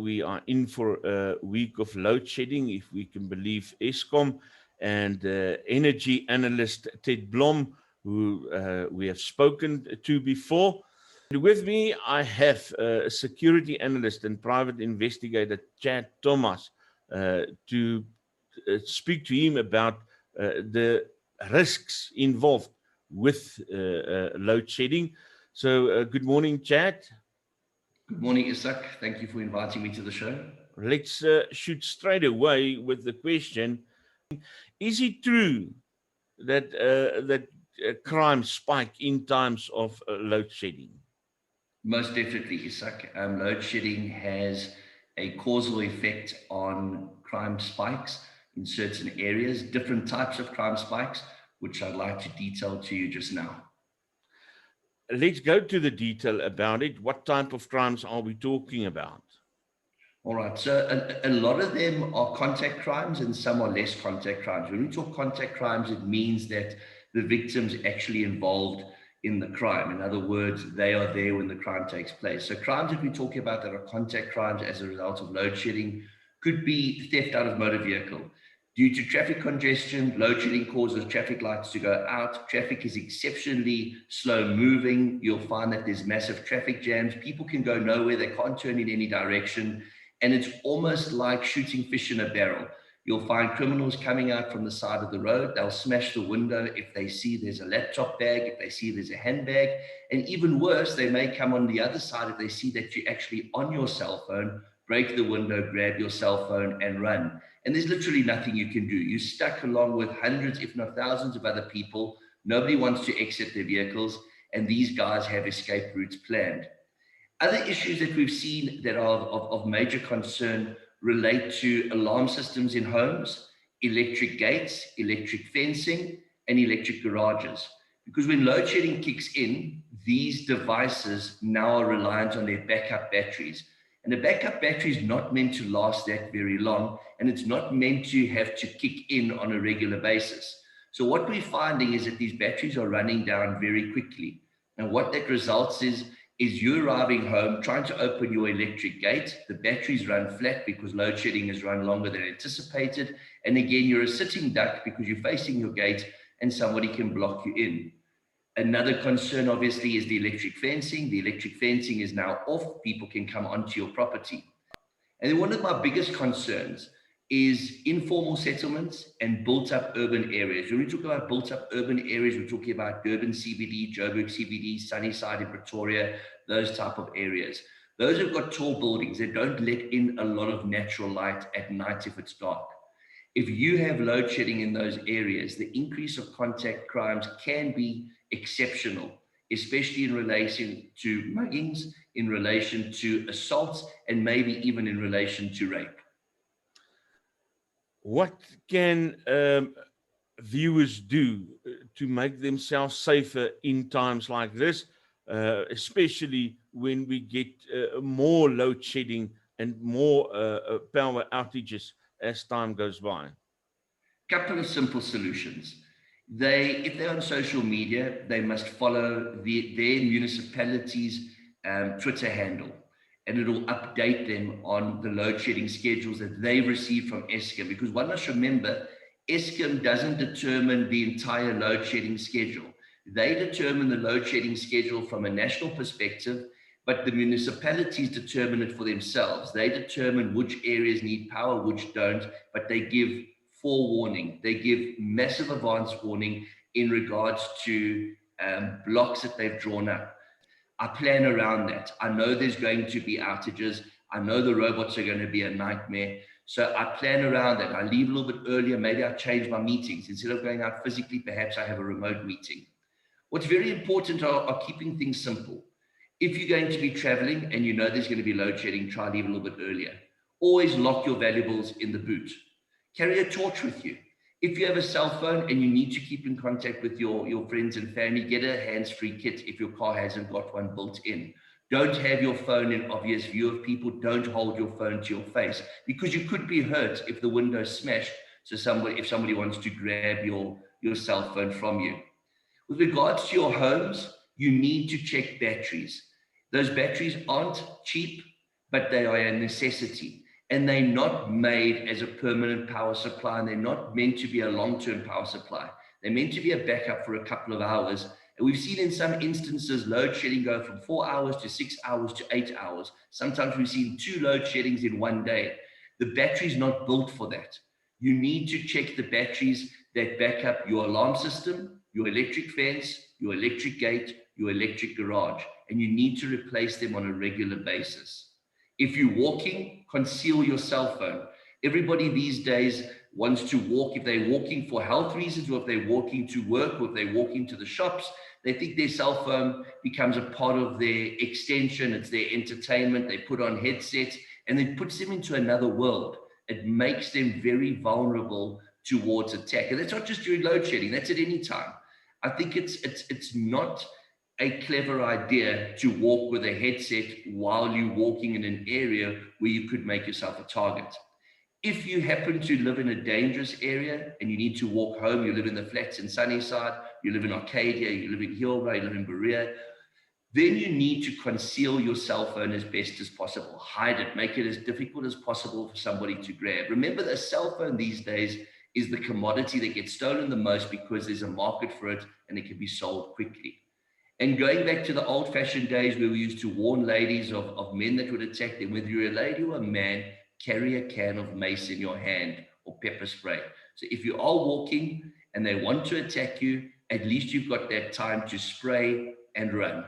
we are in for a week of load shedding, if we can believe Eskom, and energy analyst Ted Blom, who we have spoken to before. And with me, I have a security analyst and private investigator, Chad Thomas, to speak to him about the risks involved with load shedding. So good morning, Chad. Good morning, Isak. Thank you for inviting me to the show. Let's shoot straight away with the question. Is it true that crime spike in times of load shedding? Most definitely, Isak. Load shedding has a causal effect on crime spikes in certain areas, different types of crime spikes, which I'd like to detail to you just now. Let's go to the detail about it. What type of crimes are we talking about? All right, so a lot of them are contact crimes and some are less contact crimes. When we talk contact crimes, it means that the victim's actually involved in the crime. In other words, they are there when the crime takes place. So crimes that we're talking about that are contact crimes as a result of load shedding could be theft out of motor vehicle. Due to traffic congestion, load shedding causes traffic lights to go out. Traffic is exceptionally slow moving. You'll find that there's massive traffic jams. People can go nowhere. They can't turn in any direction. And it's almost like shooting fish in a barrel. You'll find criminals coming out from the side of the road. They'll smash the window if they see there's a laptop bag, if they see there's a handbag. And even worse, they may come on the other side if they see that you're actually on your cell phone, break the window, grab your cell phone and run. And there's literally nothing you can do. You're stuck along with hundreds, if not thousands of other people. Nobody wants to exit their vehicles. And these guys have escape routes planned. Other issues that we've seen that are of major concern relate to alarm systems in homes, electric gates, electric fencing, and electric garages. Because when load shedding kicks in, these devices now are reliant on their backup batteries. And the backup battery is not meant to last that very long, and it's not meant to have to kick in on a regular basis. So what we're finding is that these batteries are running down very quickly. And what that results is you arriving home, trying to open your electric gate, the batteries run flat because load shedding has run longer than anticipated. And again, you're a sitting duck because you're facing your gate and somebody can block you in. Another concern, obviously, is the electric fencing. The electric fencing is now off. People can come onto your property. And then one of my biggest concerns is informal settlements and built-up urban areas. When we talk about built-up urban areas, we're talking about Durban CBD, Joburg CBD, Sunnyside in Pretoria, those type of areas. Those have got tall buildings that don't let in a lot of natural light at night if it's dark. If you have load shedding in those areas, the increase of contact crimes can be exceptional, especially in relation to muggings, in relation to assaults, and maybe even in relation to rape. What can viewers do to make themselves safer in times like this, especially when we get more load shedding and more power outages as time goes by? Couple of simple solutions. If they're on social media, they must follow their municipality's Twitter handle, and it'll update them on the load shedding schedules that they've received from Eskom. Because one must remember, Eskom doesn't determine the entire load shedding schedule. They determine the load shedding schedule from a national perspective, but the municipalities determine it for themselves. They determine which areas need power, which don't, but they give forewarning. They give massive advance warning in regards to blocks that they've drawn up. I plan around that. I know there's going to be outages. I know the robots are going to be a nightmare. So I plan around that. I leave a little bit earlier. Maybe I change my meetings. Instead of going out physically, perhaps I have a remote meeting. What's very important are keeping things simple. If you're going to be traveling and you know there's going to be load shedding, try leave a little bit earlier. Always lock your valuables in the boot. Carry a torch with you. If you have a cell phone and you need to keep in contact with your friends and family, get a hands-free kit if your car hasn't got one built in. Don't have your phone in obvious view of people. Don't hold your phone to your face because you could be hurt if the window's smashed. So if somebody wants to grab your cell phone from you. With regards to your homes, you need to check batteries. Those batteries aren't cheap. but they are a necessity. And they're not made as a permanent power supply, and they're not meant to be a long-term power supply. They're meant to be a backup for a couple of hours. And we've seen in some instances load shedding go from 4 hours to 6 hours to 8 hours. Sometimes we've seen 2 load sheddings in one day. The battery's not built for that. You need to check the batteries that back up your alarm system, your electric fence, your electric gate, your electric garage, and you need to replace them on a regular basis. If you're walking, conceal your cell phone. Everybody these days wants to walk. If they're walking for health reasons, or if they're walking to work, or if they're walking to the shops, they think their cell phone becomes a part of their extension. It's their entertainment. They put on headsets, and it puts them into another world. It makes them very vulnerable towards attack. And that's not just during load shedding, that's at any time. I think it's not a clever idea to walk with a headset while you're walking in an area where you could make yourself a target. If you happen to live in a dangerous area and you need to walk home, you live in the flats in Sunnyside, you live in Arcadia, you live in Hillbrow, you live in Berea, then you need to conceal your cell phone as best as possible. Hide it, make it as difficult as possible for somebody to grab. Remember, the cell phone these days is the commodity that gets stolen the most because there's a market for it and it can be sold quickly. And going back to the old-fashioned days where we used to warn ladies of men that would attack them, whether you're a lady or a man, carry a can of mace in your hand or pepper spray. So if you are walking and they want to attack you, at least you've got that time to spray and run.